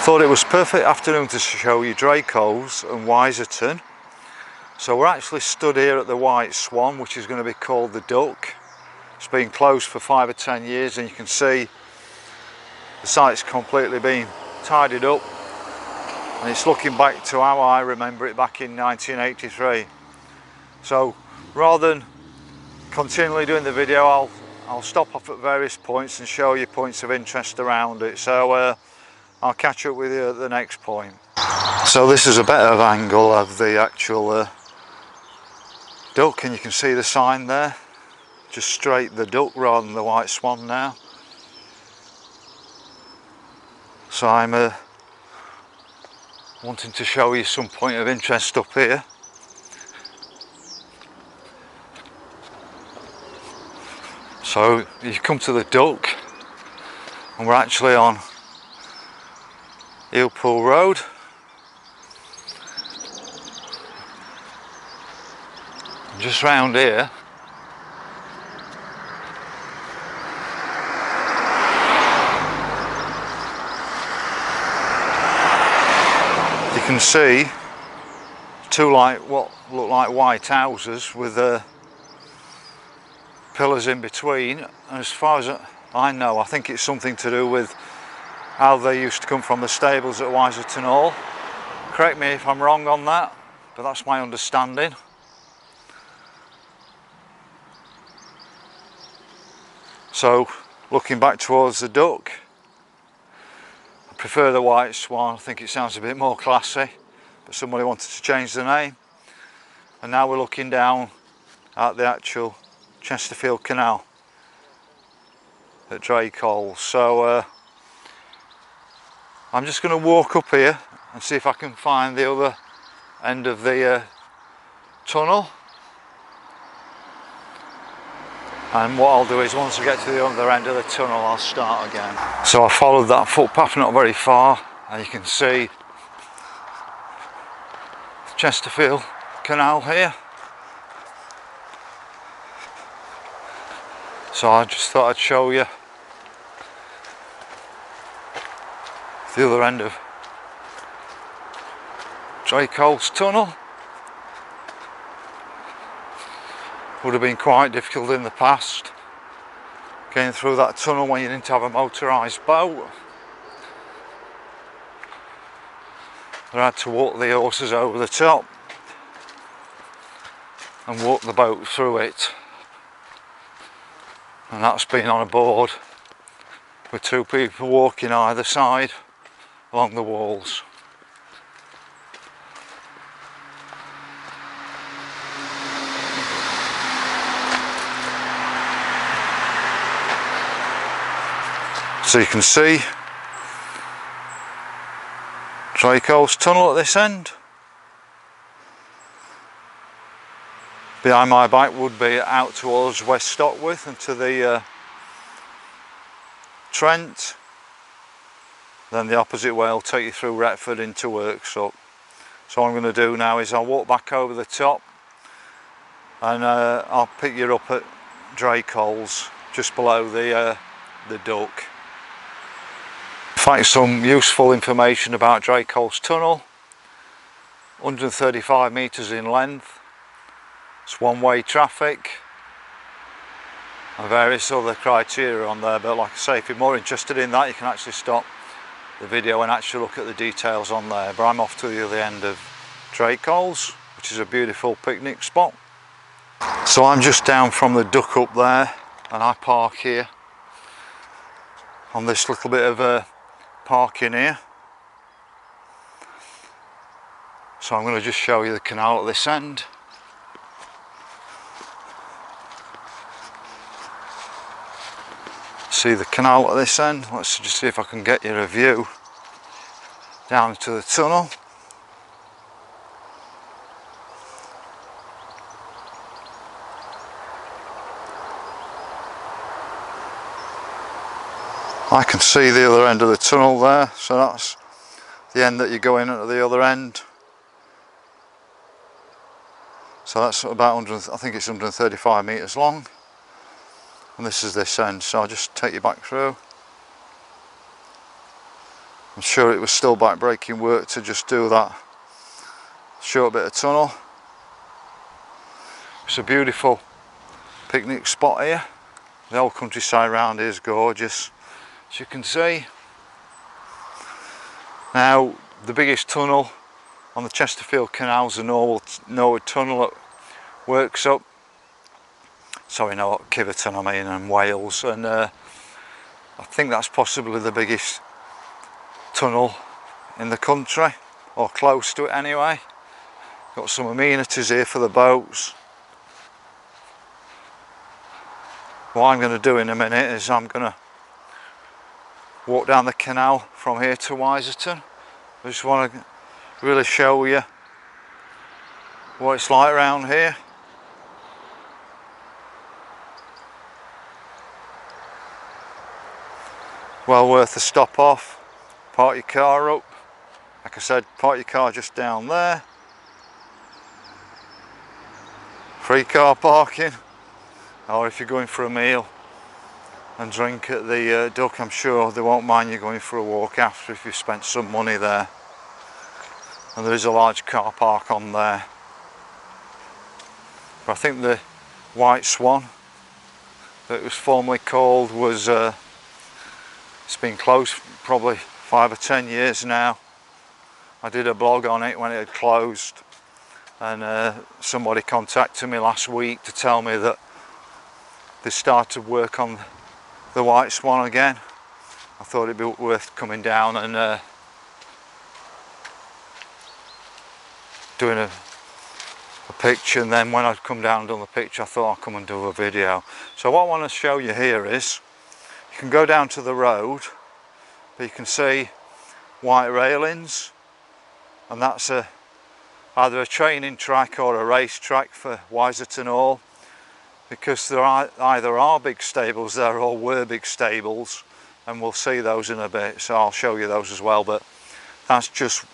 Thought it was perfect afternoon to show you Drakeholes and Wiseton. So we're actually stood here at the White Swan, which is going to be called the Duck. It's been closed for 5 or 10 years, and you can see the site's completely been tidied up, and it's looking back to how I remember it back in 1983. So rather than continually doing the video, I'll stop off at various points and show you points of interest around it. So I'll catch up with you at the next point. So this is a better angle of the actual duck, and you can see the sign there, just straight the Duck rather than the White Swan now. So I'm wanting to show you some point of interest up here. So you come to the Duck, and we're actually on Eelpool Road. Just round here you can see two what look like white houses with pillars in between, and as far as I know, I think it's something to do with how they used to come from the stables at Wiseton Hall. Correct me if I'm wrong on that, but that's my understanding. So looking back towards the Duck, I prefer the White Swan. I think it sounds a bit more classy, but somebody wanted to change the name. And now we're looking down at the actual Chesterfield canal at Drakeholes. So I'm just going to walk up here and see if I can find the other end of the tunnel. And what I'll do is, once I get to the other end of the tunnel, I'll start again. So I followed that footpath not very far, and you can see the Chesterfield canal here. So I just thought I'd show you the other end of Drakeholes tunnel. Would have been quite difficult in the past getting through that tunnel when you didn't have a motorised boat. I had to walk the horses over the top and walk the boat through it, and that's been on a board with two people walking either side along the walls. So you can see Drakeholes tunnel at this end. Behind my back would be out towards West Stockwith and to the Trent. Then the opposite way will take you through Retford into Worksop. So what I'm going to do now is I'll walk back over the top, and I'll pick you up at Drakeholes just below the Duck. Find some useful information about Drakeholes tunnel. 135 metres in length. It's one-way traffic and various other criteria on there, but like I say, if you're more interested in that, you can actually stop the video and actually look at the details on there. But I'm off to the other end of Drakeholes, which is a beautiful picnic spot. So I'm just down from the Duck up there, and I park here on this little bit of parking here. So I'm going to just show you the canal at this end. See the canal at this end. Let's just see if I can get you a view down to the tunnel. I can see the other end of the tunnel there, so that's the end that you go in at the other end. So that's about 100, I think it's 135 metres long, and this is this end, so I'll just take you back through. I'm sure it was still back-breaking work to just do that short bit of tunnel. It's a beautiful picnic spot here. The whole countryside around here is gorgeous, as you can see. Now, the biggest tunnel on the Chesterfield canal is the Norwood Tunnel that works up, sorry, no, Kiverton I mean, in Wales, and I think that's possibly the biggest tunnel in the country, or close to it anyway. Got some amenities here for the boats. What I'm going to do in a minute is I'm going to walk down the canal from here to Wiseton. I just want to really show you what it's like around here. Well worth a stop off, park your car up. Like I said, park your car just down there. Free car parking, or if you're going for a meal and drink at the Duck, I'm sure they won't mind you going for a walk after if you've spent some money there. And there is a large car park on there. But I think the White Swan that it was formerly called was it's been closed probably 5 or 10 years now. I did a blog on it when it had closed, and somebody contacted me last week to tell me that they started work on the White Swan again. I thought it'd be worth coming down and doing a picture, and then when I'd come down and done the picture I thought I'd come and do a video. So what I want to show you here is, you can go down to the road, but you can see white railings, and that's either a training track or a race track for Wiseton Hall, because there either are big stables there or were big stables, and we'll see those in a bit, so I'll show you those as well. But that's just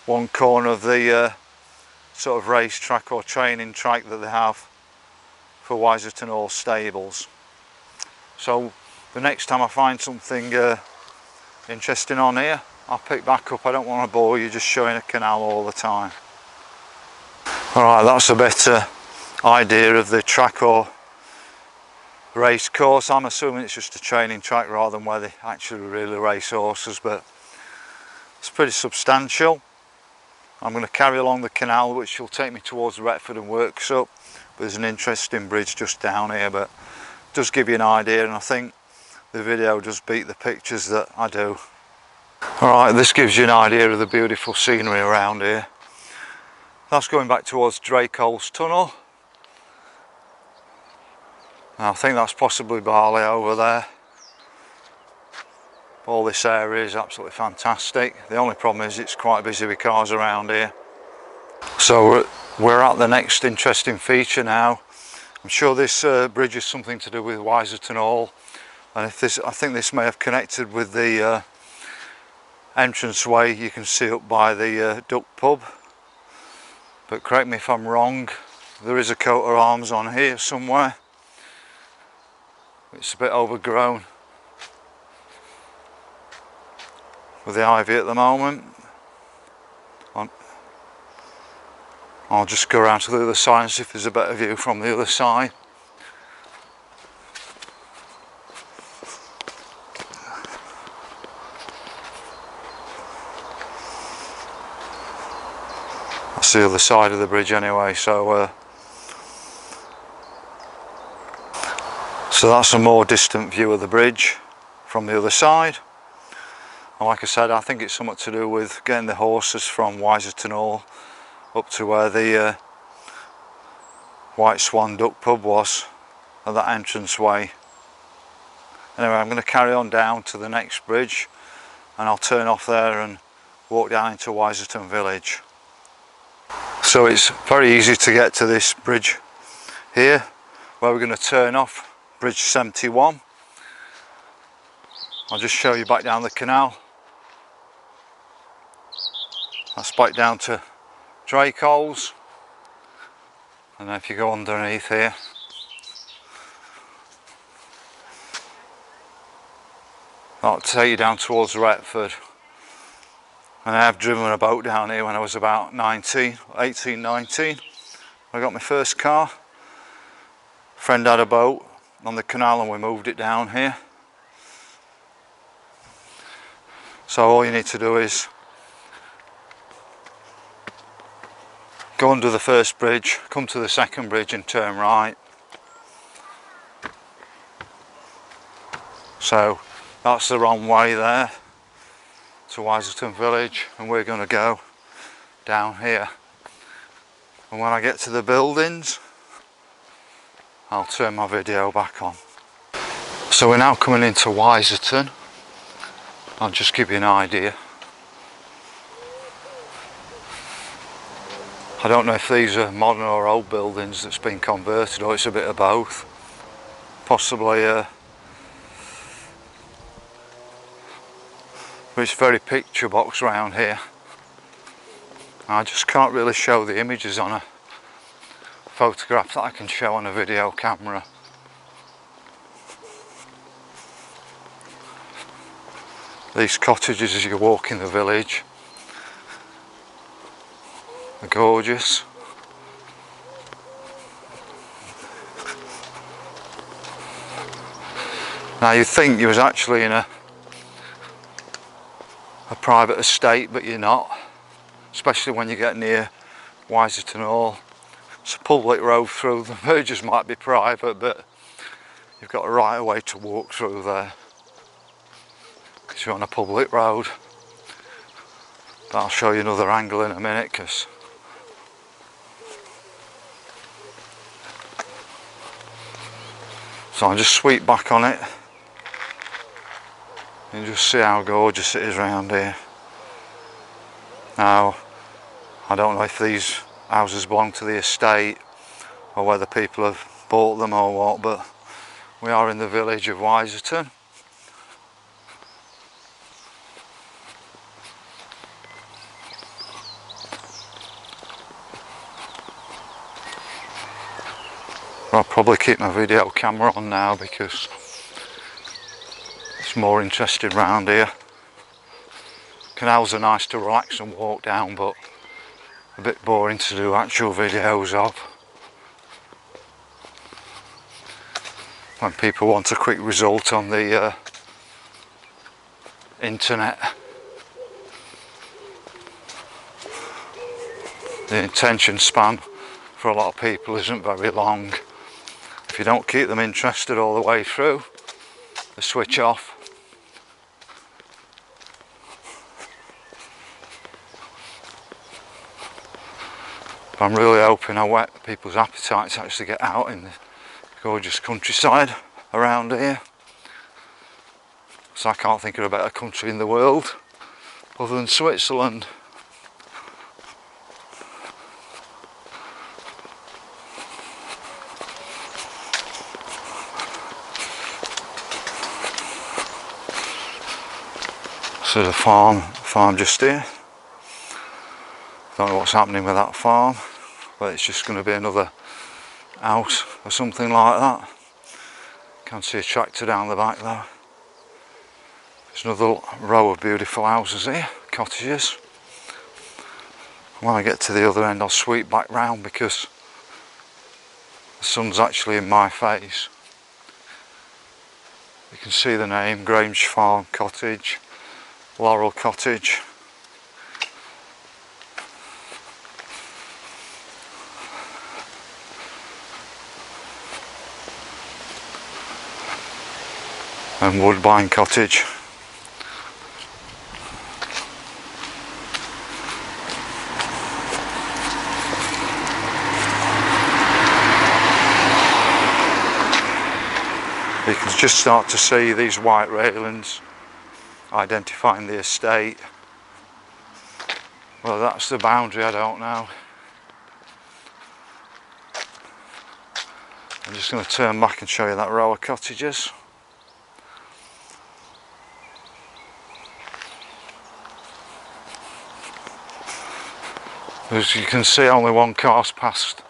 one corner of the sort of race track or training track that they have for Wiseton Hall stables. So the next time I find something interesting on here, I'll pick back up. I don't want to bore you just showing a canal all the time. Alright, that's a better idea of the track or race course. I'm assuming it's just a training track rather than where they actually really race horses, but it's pretty substantial. I'm going to carry along the canal, which will take me towards the Retford and Worksop. There's an interesting bridge just down here, but it does give you an idea, and I think the video does beat the pictures that I do. Alright, this gives you an idea of the beautiful scenery around here. That's going back towards Drakeholes tunnel. I think that's possibly Barley over there. All this area is absolutely fantastic. The only problem is it's quite busy with cars around here. So we're at the next interesting feature now. I'm sure this bridge is something to do with Wiseton Hall, and if this, I think this may have connected with the entranceway you can see up by the Duck pub. But correct me if I'm wrong, there is a coat of arms on here somewhere. It's a bit overgrown with the ivy at the moment. I'll just go around to the other side and see if there's a better view from the other side. That's the other side of the bridge anyway, so that's a more distant view of the bridge from the other side. And like I said, I think it's something to do with getting the horses from Wiseton Hall up to where the White Swan Duck pub was, at that entranceway. Anyway, I'm going to carry on down to the next bridge, and I'll turn off there and walk down into Wiseton Village. So it's very easy to get to this bridge here, where we're going to turn off, bridge 71. I'll just show you back down the canal. That's back down to Drakeholes, and then if you go underneath here, that'll take you down towards Retford. And I have driven a boat down here when I was about 19. I got my first car. A friend had a boat on the canal and we moved it down here. So all you need to do is go under the first bridge, come to the second bridge and turn right. So that's the wrong way there to Wiseton Village, and we're going to go down here. And when I get to the buildings, I'll turn my video back on. So we're now coming into Wiseton. I'll just give you an idea. I don't know if these are modern or old buildings that's been converted, or it's a bit of both. Possibly but it's very picture box round here. I just can't really show the images on a photograph that I can show on a video camera. These cottages as you walk in the village are gorgeous. Now you'd think you was actually in a private estate, but you're not, especially when you get near Wiseton Hall. It's a public road through. The verges might be private, but you've got a right of way to walk through there because you're on a public road. But I'll show you another angle in a minute, because so I'll just sweep back on it and just see how gorgeous it is around here. Now, I don't know if these houses belong to the estate or whether people have bought them or what, but we are in the village of Wiseton. I'll probably keep my video camera on now because it's more interesting round here. Canals are nice to relax and walk down, but a bit boring to do actual videos of. When people want a quick result on the internet. The attention span for a lot of people isn't very long. If you don't keep them interested all the way through, they switch off. But I'm really hoping I whet people's appetite to actually get out in the gorgeous countryside around here. So I can't think of a better country in the world other than Switzerland. So there's a farm just here. Don't know what's happening with that farm, but it's just going to be another house or something like that. Can't see a tractor down the back though. There's another row of beautiful houses here, cottages. When I get to the other end I'll sweep back round because the sun's actually in my face. You can see the name, Grange Farm Cottage, Laurel Cottage. And Woodbine Cottage. You can just start to see these white railings identifying the estate. Well, that's the boundary, I don't know. I'm just going to turn back and show you that row of cottages. As you can see, only one car's passed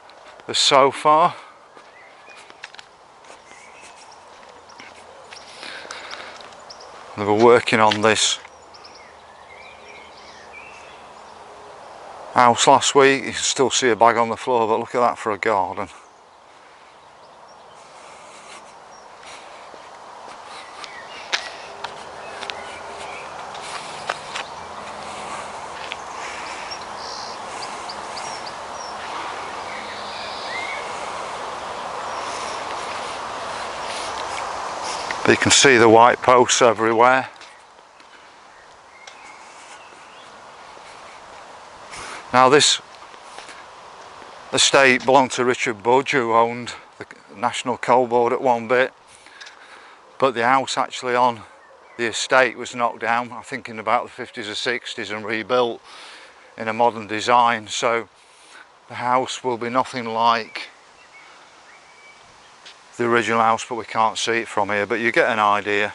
us so far. They were working on this house last week. You can still see a bag on the floor, but look at that for a garden. But you can see the white posts everywhere. Now this estate belonged to Richard Budge, who owned the National Coal Board at one bit, but the house actually on the estate was knocked down, I think in about the 50s or 60s, and rebuilt in a modern design, so the house will be nothing like the original house, but we can't see it from here, but you get an idea.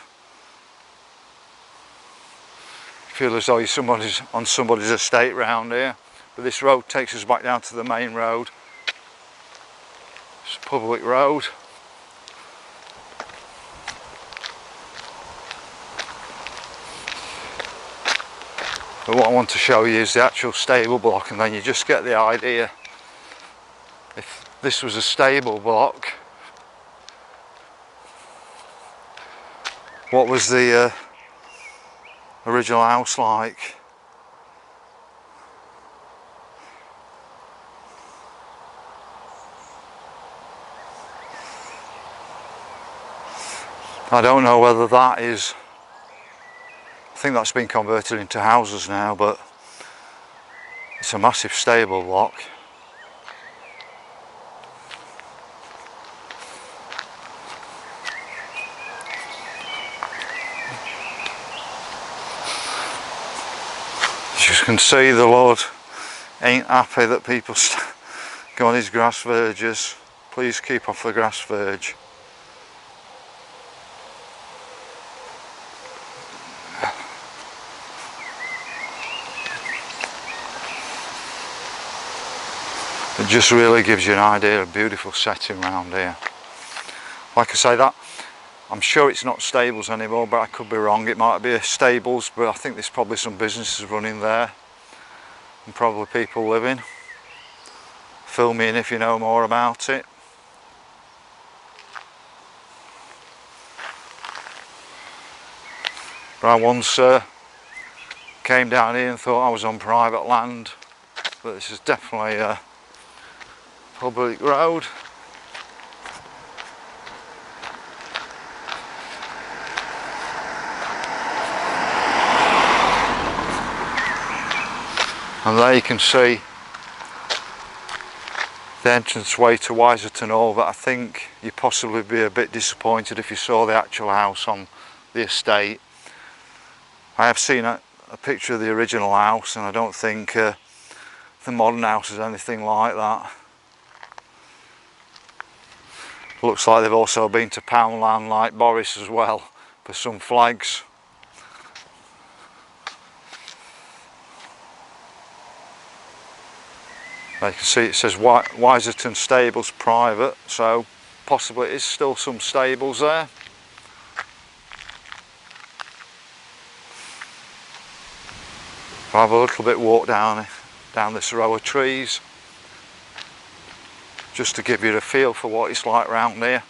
Feel as though you're on somebody's estate round here. But this road takes us back down to the main road. It's a public road. But what I want to show you is the actual stable block, and then you just get the idea. If this was a stable block, what was the original house like? I don't know whether that is, I think that's been converted into houses now, but it's a massive stable block. As you can see, the Lord ain't happy that people go on his grass verges. Please keep off the grass verge. It just really gives you an idea of a beautiful setting around here. Like I say, that I'm sure it's not stables anymore, but I could be wrong. It might be a stables, but I think there's probably some businesses running there and probably people living. Fill me in if you know more about it. But I once came down here and thought I was on private land, but this is definitely a public road. And there you can see the entranceway to Wiseton Hall, but I think you'd possibly be a bit disappointed if you saw the actual house on the estate. I have seen a picture of the original house, and I don't think the modern house is anything like that. Looks like they've also been to Poundland like Boris as well for some flags. You can see it says Wiseton Stables Private, so possibly it is still some stables there. I'll have a little bit walk down this row of trees, just to give you a feel for what it's like round here.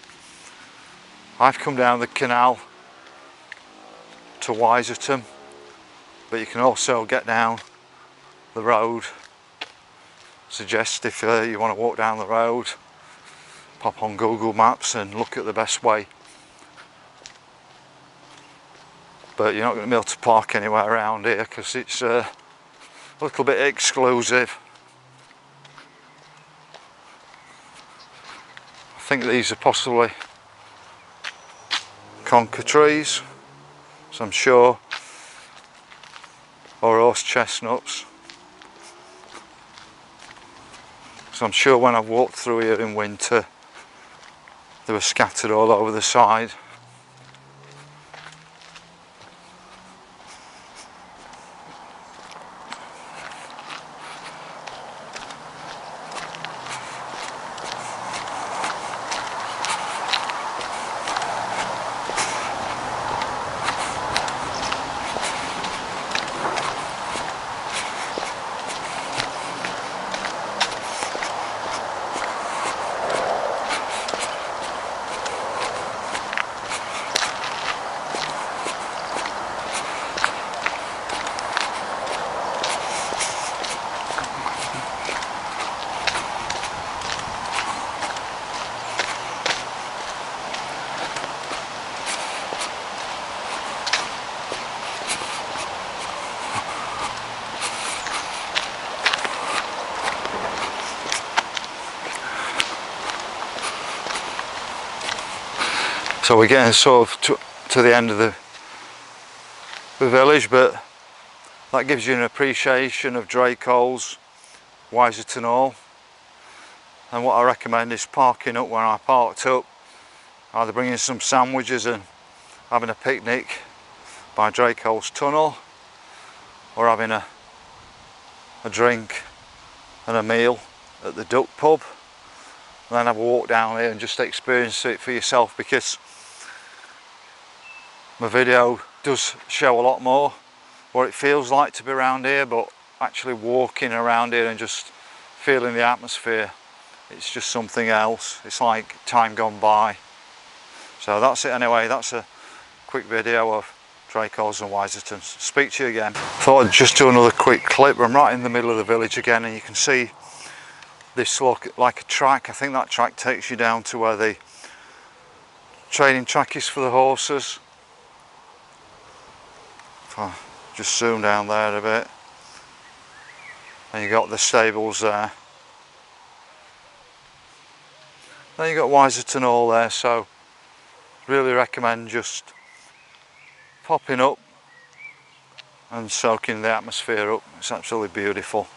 I've come down the canal to Wiseton, but you can also get down the road. Suggest if you want to walk down the road, pop on Google Maps and look at the best way. But you're not going to be able to park anywhere around here because it's a little bit exclusive. I think these are possibly conker trees, so I'm sure, or horse chestnuts. So I'm sure when I've walked through here in winter, they were scattered all over the side. So we're getting sort of to the end of the village, but that gives you an appreciation of Drakeholes, Wiseton Hall. And what I recommend is parking up where I parked up, either bringing some sandwiches and having a picnic by Drakeholes Tunnel, or having a drink and a meal at the Duck Pub, and then have a walk down here and just experience it for yourself, because my video does show a lot more what it feels like to be around here, but actually walking around here and just feeling the atmosphere, it's just something else. It's like time gone by. So that's it anyway. That's a quick video of Drakeholes and Wiseton. Speak to you again. Thought I'd just do another quick clip. I'm right in the middle of the village again, and you can see this look like a track. I think that track takes you down to where the training track is for the horses. If I just zoom down there a bit, and you got the stables there. Then you got Wiseton Hall there, so really recommend just popping up and soaking the atmosphere up. It's absolutely beautiful.